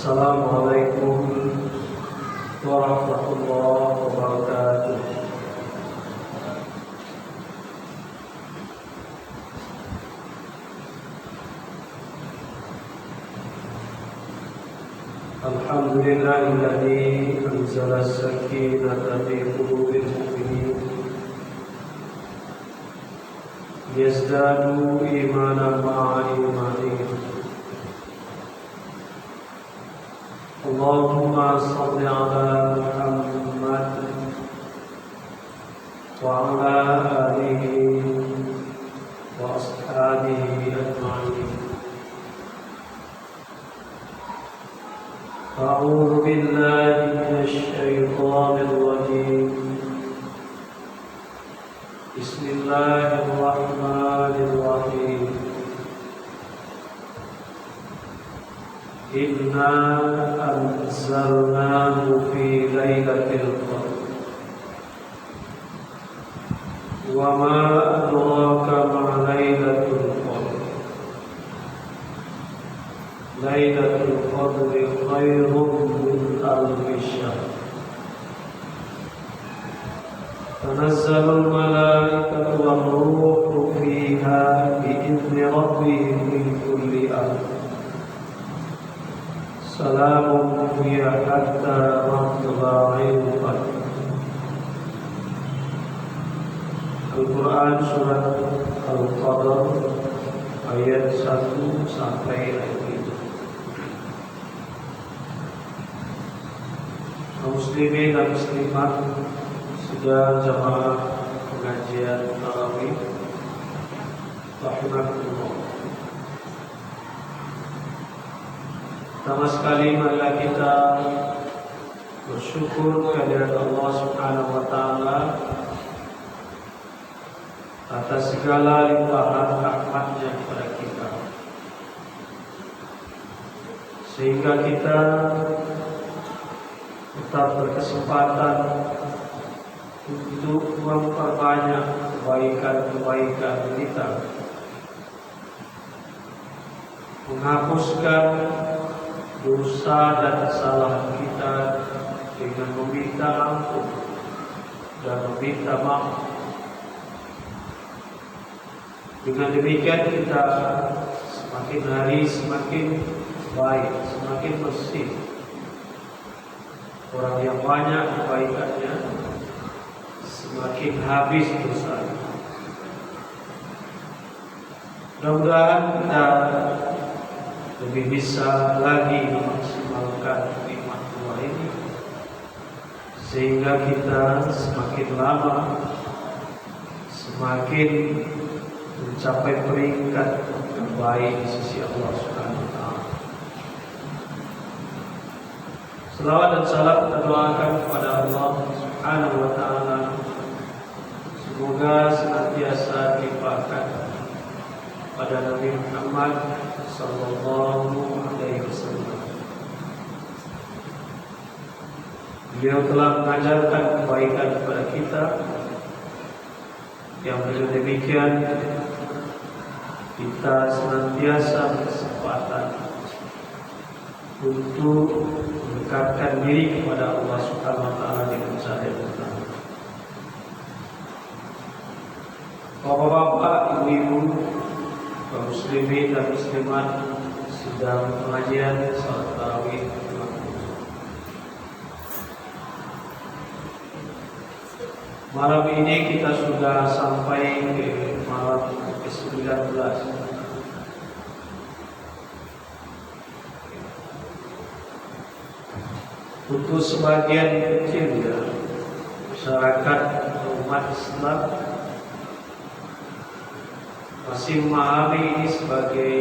Assalamualaikum warahmatullahi wabarakatuh. Alhamdulillahilladzi anzala as-sakinata fi qulubil mu'minin yazdadu imanan ma'a imanihim. Allahumma salli ala Muhammad wa ala alihi wa ashabihi ajma'in. A'udzu billahi minasy syaithanir rajim. Bismillahirrahmanirrahim. Inna anzalnahu fi lailatul qadr. Wa ma adraka ma lailatul qadr. Lailatul qadri khairun min alfi syahr. Tanazzalul malaikatu war ruhu fiha bi'izni rabbihim min kulli amr. Salamun hiya hatta matla'il fajr. Al-Quran surat Al-Qadr ayat 1 sampai ayat 7. Muslimin dan muslimat sudah jamaah pengajian tarawih rahimakumullah. Pertama sekali marilah kita bersyukur kepada Allah Subhanahu wa taala atas segala limpahan rahmat-Nya kepada kita, sehingga kita tetap berkesempatan untuk memperbanyak kebaikan-kebaikan kita, menghapuskan dosa dan kesalahan kita dengan meminta ampun dan meminta maaf. Dengan demikian kita semakin hari semakin baik, semakin bersih. Orang yang banyak kebaikannya semakin habis dosa. Mudah-mudahan kita lebih bisa lagi memaksimalkan nikmat Allah ini, sehingga kita semakin lama semakin mencapai peringkat terbaik di sisi Allah Subhanahu wa taala. Selawat dan salam kita doakan kepada Allah Subhanahu wa taala, semoga senantiasa dilimpahkan pada Nabi Muhammad sallallahu alaihi wasallam. Beliau telah mengajarkan kebaikan kepada kita, yang dengan demikian kita senantiasa berkesempatan untuk mendekatkan diri kepada Allah Subhanahu wa taala dengan cara yang benar. Bapak-bapak, ibu-ibu, kaum muslimin dan muslimat sedang pengajian salat tarawih. Malam ini kita sudah sampai ke malam ke-19. Untuk sebagian kecil masyarakat umat Islam masih memahami ini sebagai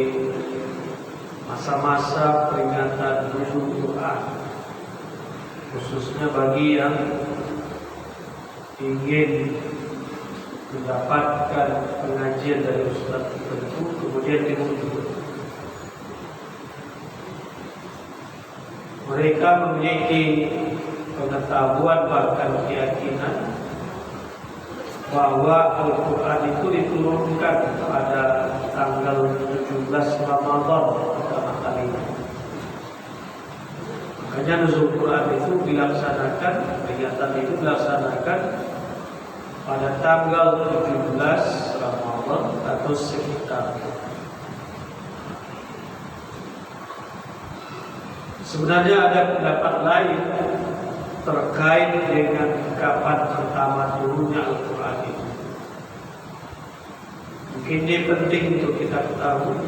masa-masa peringatan nuzul Quran, khususnya bagi yang ingin mendapatkan pengajian dari ustaz tertentu kemudian diundur. Mereka memiliki pengetahuan bahkan keyakinan bahwa Al-Quran itu diturunkan pada tanggal 17 Ramadan pertama kali, Hanya nuzul Quran itu dilaksanakan, peringatan itu dilaksanakan pada tanggal 17 Ramadan atau sekitar. Sebenarnya ada pendapat lain terkait dengan kapan pertama turunnya Al-Quran itu. Mungkin ini penting untuk kita ketahui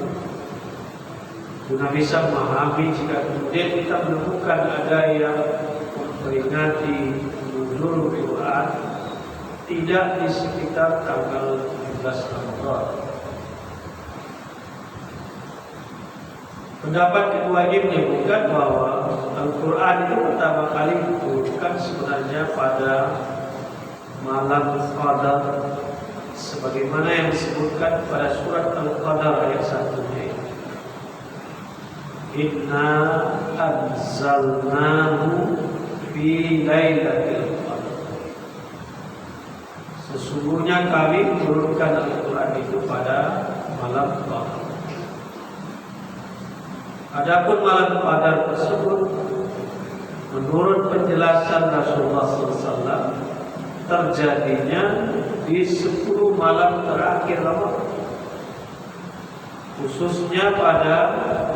guna bisa memahami jika kemudian kita menemukan ada yang memperingati nuzul Quran tidak di sekitar tanggal 17 Ramadan. Pendapat kedua ini menyebutkan bahwa Al-Quran itu pertama kali diturunkan sebenarnya pada malam Qadar, sebagaimana yang disebutkan pada surat Al-Qadar ayat 1-nya. Inna anzalnahu fi lailatul qadar. Sesungguhnya kami menurunkan Al-Quran itu pada malam Qadar. Adapun malam Qadar tersebut menurut penjelasan Rasulullah SAW terjadinya di 10 malam terakhir Ramadan, khususnya pada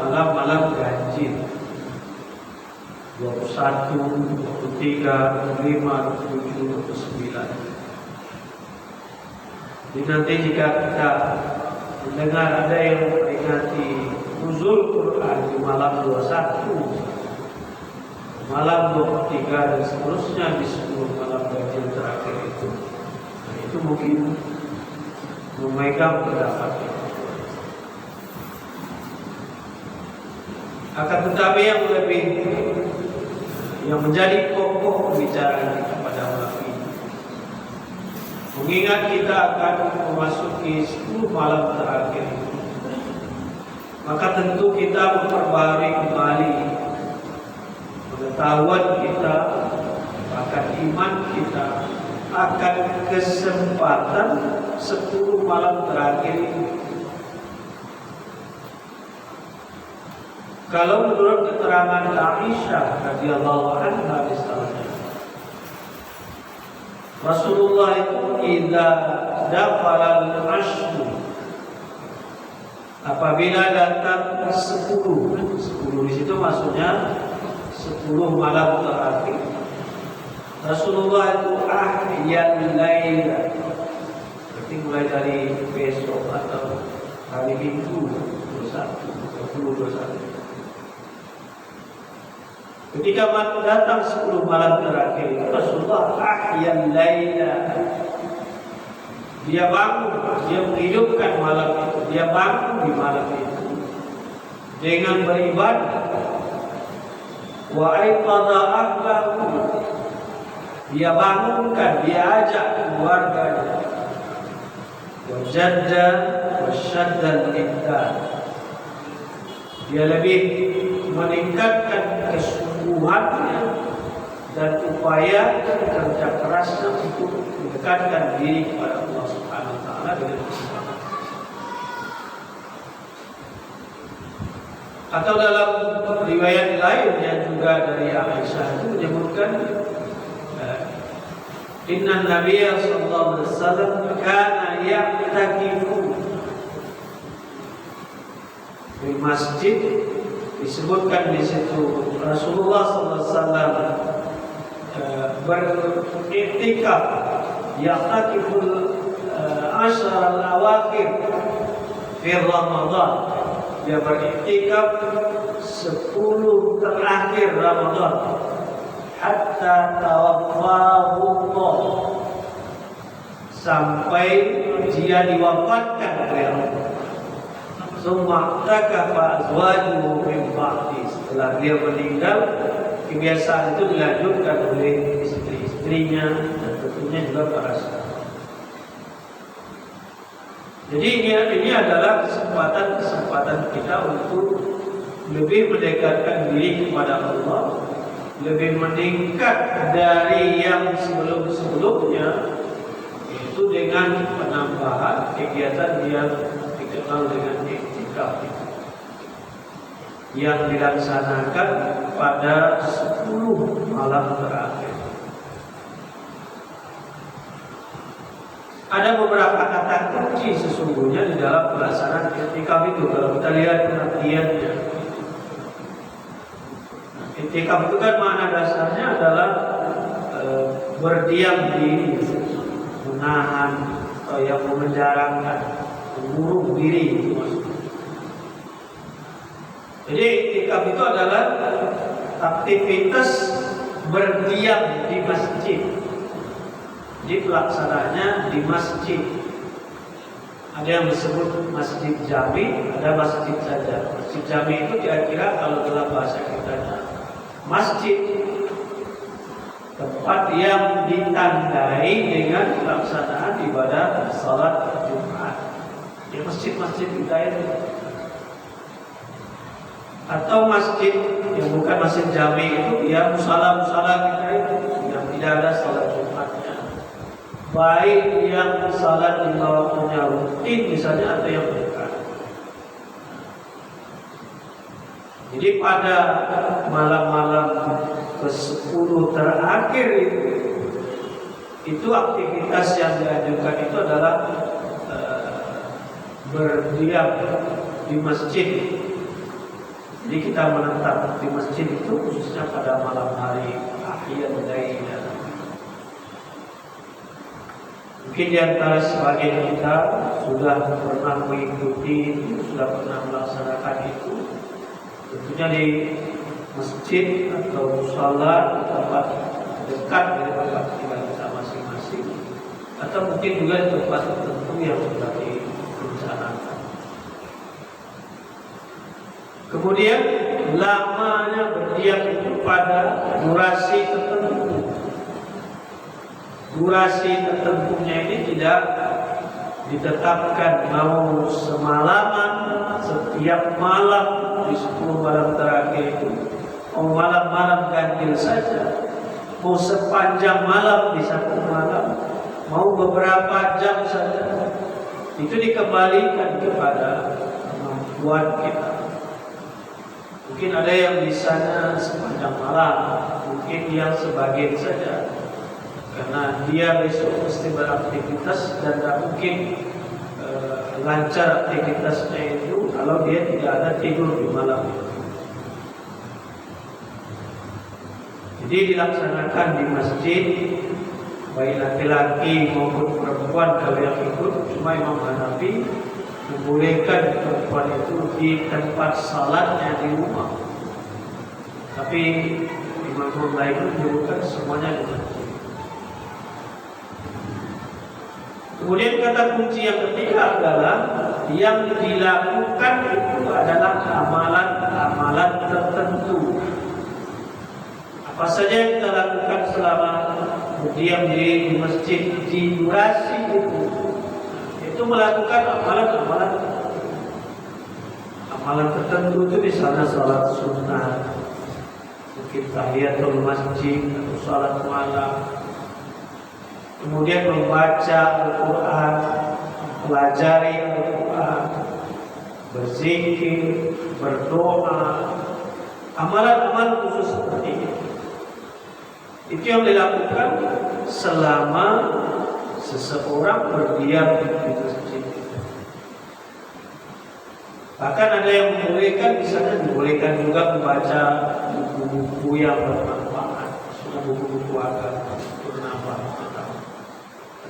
malam-malam ganjil 21, 23, 25, 27, 29. Jadi nanti jika kita mendengar ada yang memperingati nuzul Quran di malam 21, malam 23 dan seterusnya di 10 malam ganjil terakhir itu, nah itu mungkin memegang pendapat itu. Akan tetapi yang menjadi pokok pembicaraan kita pada malam ini, mengingat kita akan memasuki 10 malam terakhir itu, maka tentu kita memperbarui kembali pengetahuan kita, akan iman kita, akan kesempatan 10 malam terakhir ini. Kalau menurut keterangan Aisyah radhiyallahu anha misalnya, Rasulullah itu idza dakhala al-ashru, apabila datang 10 di situ maksudnya 10 malam terakhir, Rasulullah itu ahyan laila, berarti mulai dari besok atau hari Minggu 21. Ketika datang 10 malam terakhir itu, Rasulullah ahyan laila, dia bangun, dia menghidupkan malam itu, dia bangun di malam itu dengan beribadah. Wa aiqadha ahlahu, dia bangunkan, dia ajak keluarganya. Wa jadda wa shadda al-ibdan, dia lebih meningkatkan kesungguhannya dan upaya kerja kerasnya untuk mendekatkan diri kepada Allah Subhanahu wa taala dengan keselamatan. Atau dalam riwayat lain yang juga dari Aisyah itu menyebutkan Inna Nabiya sallallahu alaihi wasallam kana ya'takifu di masjid. Disebutkan di situ Rasulullah SAW beriktikaf, ya'takiful ashar al-awakhir fi Ramadan, dia beriktikaf 10 terakhir Ramadan, hatta tawaffahu Allah, sampai dia diwafatkan oleh Allah. Summa takafa azwajuhu min ba'di, setelah dia meninggal, kebiasaan itu dilanjutkan oleh istri-istrinya dan tentunya juga para sahabat. Jadi ini adalah kesempatan kita untuk lebih mendekatkan diri kepada Allah, lebih meningkat dari yang sebelum-sebelumnya, itu dengan penambahan kegiatan yang dikenal dengan iktikaf yang dilaksanakan pada 10 malam terakhir. Ada beberapa kata kunci sesungguhnya di dalam pelaksanaan i'tikaf itu. Kalau kita lihat pengertiannya, i'tikaf itu kan makna dasarnya adalah berdiam diri, menahan atau yang memenjarakan, mengurung diri itu maksudnya. Jadi i'tikaf itu adalah aktivitas berdiam di masjid. Jadi pelaksananya di masjid. Ada yang disebut masjid jami, ada masjid saja. Masjid jami itu kira-kira kalau dalam bahasa kita masjid, tempat yang ditandai dengan pelaksanaan ibadah salat Jumat. Ya masjid-masjid kita itu. Atau masjid yang bukan masjid jami itu ya musala-musala kita itu yang tidak ada salat Jumatnya. Baik yang salat di waktunya rutin misalnya atau yang bukan. Jadi pada malam-malam ke-10 terakhir itu aktivitas yang dianjurkan itu adalah berdiam di masjid. Jadi kita menetap di masjid itu khususnya pada malam hari akhir dari mungkin di antara sebagian kita sudah pernah mengikuti, sudah pernah melaksanakan itu. Tentunya di masjid atau musala tempat dekat dari tempat tinggal kita masing-masing, atau mungkin juga di tempat tertentu yang sudah direncanakan. Kemudian lamanya berdiam itu pada durasi tertentu. Durasi tertentunya ini tidak ditetapkan, mau semalaman setiap malam di 10 malam terakhir itu, mau malam-malam ganjil saja, mau sepanjang malam di satu malam, mau beberapa jam saja. Itu dikembalikan kepada kemampuan kita. Mungkin ada yang bisanya sepanjang malam, mungkin yang sebagian saja. Karena dia besok mesti beraktivitas dan tidak mungkin lancar aktivitasnya itu kalau dia tidak ada tidur di malam itu. Jadi dilaksanakan di masjid, baik laki-laki maupun perempuan. Kalau yang ikut cuma Imam Hanafi membolehkan perempuan itu di tempat salatnya di rumah. Tapi Imam lain menyebutkan semuanya di masjid. Kemudian kata kunci yang ketiga adalah yang dilakukan itu adalah amalan-amalan tertentu. Apa saja yang kita lakukan selama berdiam diri di masjid di durasi itu melakukan amalan tertentu itu misalnya salat sunnah, mungkin tahiyatul masjid atau salat malam. Kemudian membaca Al-Quran, pelajari Al-Quran, berzikir, berdoa, amalan-amalan khusus seperti itu. Itu yang dilakukan selama seseorang berdiam di masjid. Bahkan ada yang membolehkan, misalnya dibolehkan juga membaca buku-buku yang bermanfaat, buku-buku agama, bermanfaat.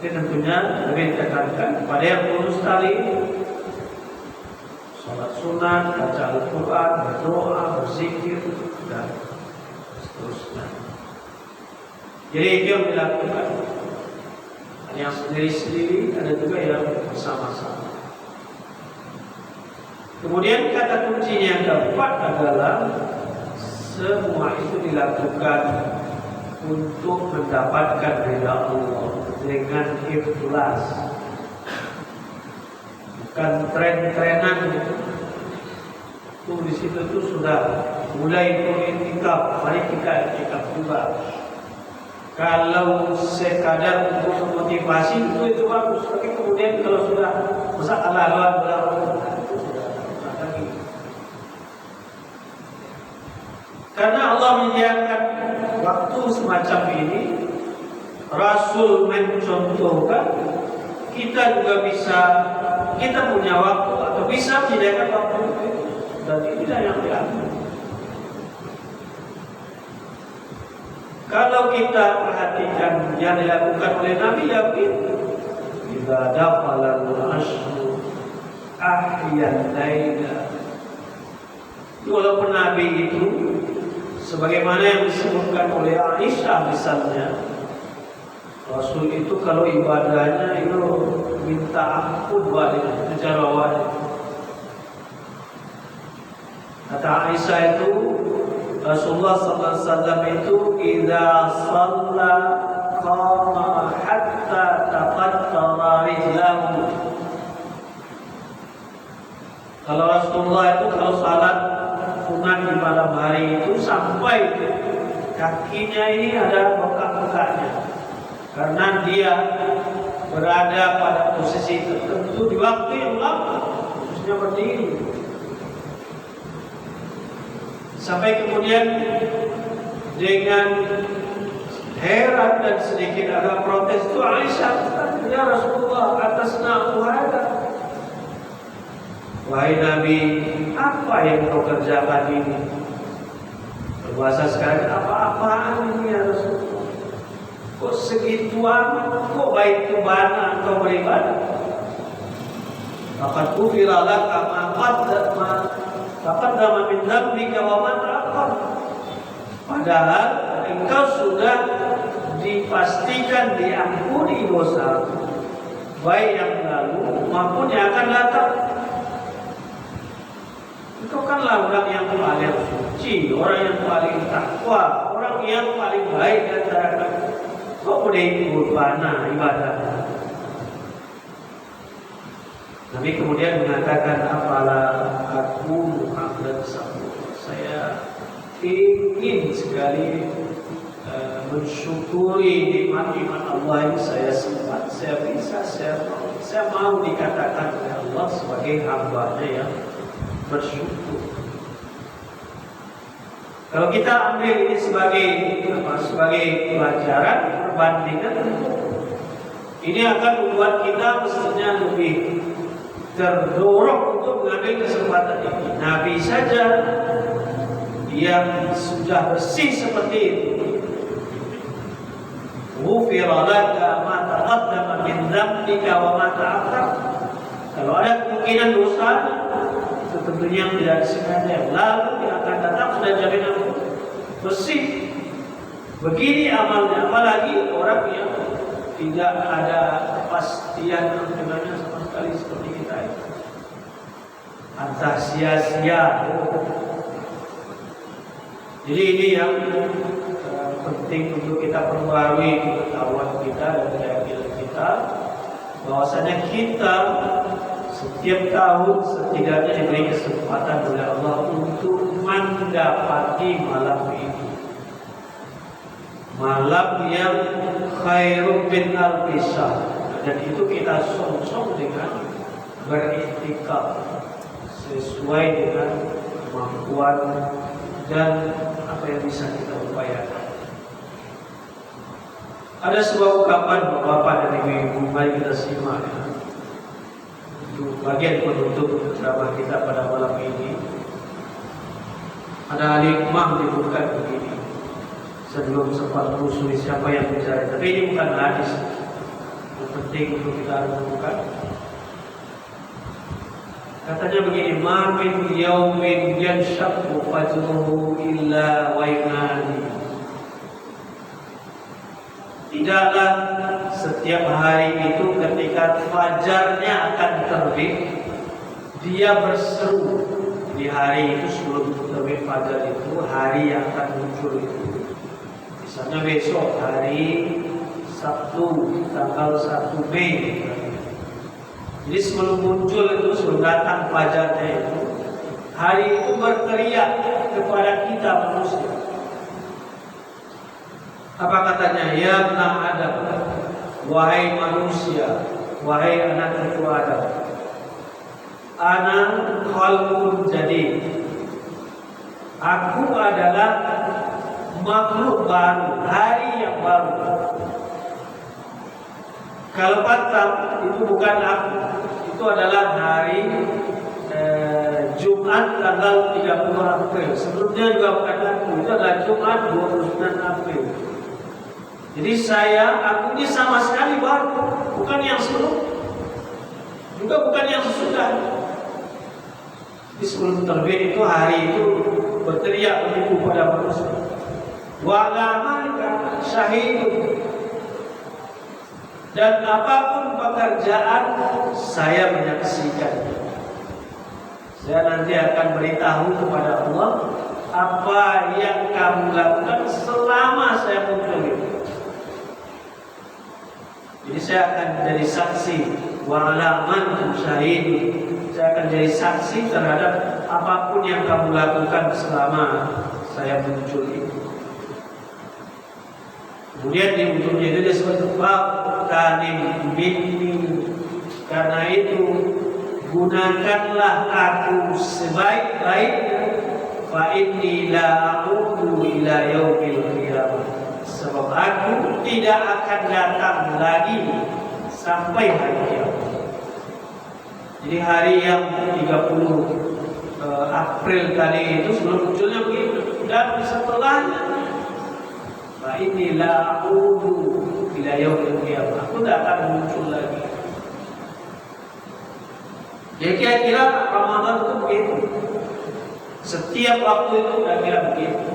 Tapi tentunya lebih ditekankan pada yang lurus tali, sholat sunat, baca Al-Quran, berdoa, berzikir, dan seterusnya. Jadi itu yang dilakukan. Ada yang sendiri-sendiri, ada juga yang bersama-sama. Kemudian kata kuncinya yang keempat adalah semua itu dilakukan untuk mendapatkan ridha Allah dengan ikhlas, bukan tren-trenan. Itu di situ tuh sudah mulai i'tikaf, mari kita i'tikaf juga. Kalau sekadar untuk memotivasi itu bagus, tapi kemudian kalau sudah masa ala-ala itu sudah lagi. Karena Allah Allah menyediakan waktu semacam ini, Rasul mencontohkan, kita juga bisa, kita punya waktu atau bisa menyediakan waktu itu, dan inilah yang diambil. Kalau kita perhatikan yang dilakukan oleh Nabi Yakin, kita dapat al-ashru ahyan laila. Walaupun Nabi itu, sebagaimana yang disebutkan oleh Aisyah misalnya, Rasul itu kalau ibadahnya itu minta ampun balik secara wajib. Kata Aisyah itu, Rasulullah SAW itu idza shalla qama hatta taqattara rijlahu. Kalau Rasulullah itu kalau salat sunat di malam hari itu sampai kakinya ini ada bengkak-bengkaknya, karena dia berada pada posisi tertentu di waktu yang lama, khususnya berdiri. Sampai kemudian dengan heran dan sedikit agak protes itu Aisyah, ya Rasulullah, atasna uhada. Wahai Nabi, apa yang kau kerjakan ini? Berbahasa sekarang, apa-apaan ini ya Rasulullah? Kok segitu amat? Kok baik itu bana engkau beribadah? Faqad ghufira laka ma taqaddama min dzambika wa ma ta'akhkhar. Padahal engkau sudah dipastikan diampuni dosa, baik yang lalu maupun yang akan datang. Engkau kanlah orang yang paling suci, orang yang paling takwa, orang yang paling baik di antara kami. Kok boleh ikut bana ibadah? Nabi kemudian mengatakan, apalah aku Muhammad SAW, saya ingin sekali mensyukuri nikmat-nikmat Allah ini. Saya sempat, saya bisa, saya mau dikatakan oleh Allah sebagai hamba-Nya yang bersyukur. Kalau kita ambil ini sebagai pelajaran, perbandingan, ini akan membuat kita mestinya lebih terdorong untuk mengambil kesempatan ini. Nabi saja yang sudah bersih seperti itu, ghufira laka ma taqaddama min dzambika wa ma ta'akhkhar. Kalau ada kemungkinan dosa, itu tentunya yang tidak disengaja, yang lalu yang akan datang sudah jaminan bersih. Begini amalnya, apalagi orang yang tidak ada kepastian dengannya sama sekali seperti kita ini. Antah sia-sia. Jadi ini yang penting untuk kita perbarui pengetahuan kita dan keyakinan kita, bahwasanya kita setiap tahun setidaknya diberi kesempatan oleh Allah untuk mendapati malam itu, malam yang khairun min alfi syahr. Dan itu kita song-song dengan beriktikaf sesuai dengan kemampuan dan apa yang bisa kita upayakan. Ada sebuah ungkapan Bapak dan Ibu-ibu, mari kita simak ya, untuk bagian penutup ceramah kita pada malam ini. Ada hikmah menyebutkan begini, sebelum sempat menelusuri siapa yang bicara, tapi ini bukan hadis, yang penting untuk kita renungkan. Katanya begini, ma min yaumin yanshaqqu fajruhu illa wa yunadi. Tidaklah setiap hari itu ketika fajarnya akan terbit, dia berseru. Di hari itu sebelum terbit fajar itu, hari yang akan muncul itu, misalnya besok hari Sabtu tanggal 1 Mei. Jadi sebelum muncul itu, sebelum datang fajarnya itu, hari itu berteriak kepada kita manusia. Apa katanya? Ya anak Adam, wahai manusia, wahai anak cucu Adam, ana khalqun jadid, aku adalah makhluk baru, hari yang baru. Kalau Batam itu bukan aku, itu adalah hari Jumat tanggal 30 April. Sebelumnya juga bukan aku, itu adalah Jumat 29 April. Jadi aku ini sama sekali baru, bukan yang sebelum, juga bukan yang sesudah. Di sebelum terbit itu hari itu berteriak begitu pada manusia. Wa amalika syahidun. Dan apapun pekerjaan saya menyaksikan. Saya nanti akan beritahu kepada Allah apa yang kamu lakukan selama saya muncul itu. Jadi saya akan jadi saksi. Wa alaman syahid. Saya akan jadi saksi terhadap apapun yang kamu lakukan selama saya muncul itu. Kemudian di ujungnya itu disebut Faqtanim minni. Karena itu gunakanlah aku sebaik-baiknya. Fa inni la aqulu ila yaumil qiyamah. Sebab aku tidak akan datang lagi sampai hari kiamat. Jadi hari yang 30 April tadi itu sebelum munculnya begitu. Dan setelahnya Fa inni la aqulu ila yaumil qiyamah. Aku tidak akan muncul lagi. Jadi kira-kira Ramadan itu begitu. Setiap waktu itu kira-kira begitu.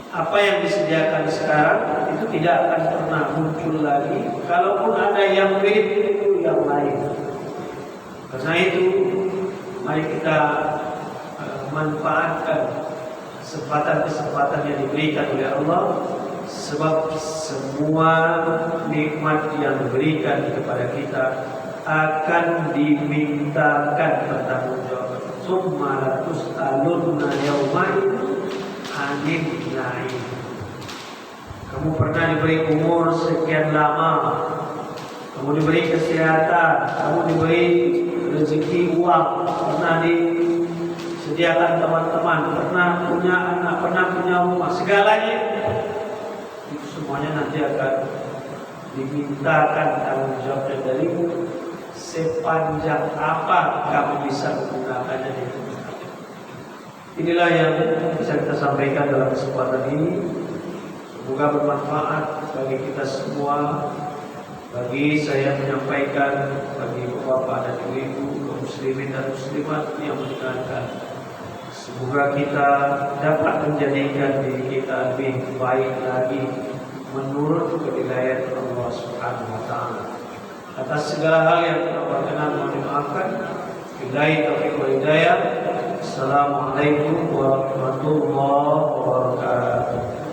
Apa yang disediakan sekarang itu tidak akan pernah muncul lagi. Kalaupun ada yang mirip itu yang lain. Karena itu mari kita manfaatkan kesempatan-kesempatan yang diberikan oleh Allah. Sebab semua nikmat yang diberikan kepada kita akan dimintakan pertanggungjawaban. Summa tus'alunna yaumain 'anil na'im. Kamu pernah diberi umur sekian lama, kamu diberi kesehatan, kamu diberi rezeki uang, pernah disediakan teman-teman, pernah punya anak, pernah punya rumah, segalanya itu semuanya nanti akan dimintakan tanggung jawabnya darimu sepanjang apa kamu bisa menggunakannya di dunia. Inilah yang bisa kita sampaikan dalam kesempatan ini. Semoga bermanfaat bagi kita semua. Bagi saya menyampaikan, bagi bapak dan ibu, kaum muslimin dan muslimat yang mendengarkan. Semoga kita dapat menjadikan diri kita lebih baik lagi menurut penilaian Allah Subhanahu wa taala. Atas segala hal yang telah berkenan mohon dimaafkan. Billahi taufiq wal hidayah. Assalamualaikum warahmatullahi wabarakatuh.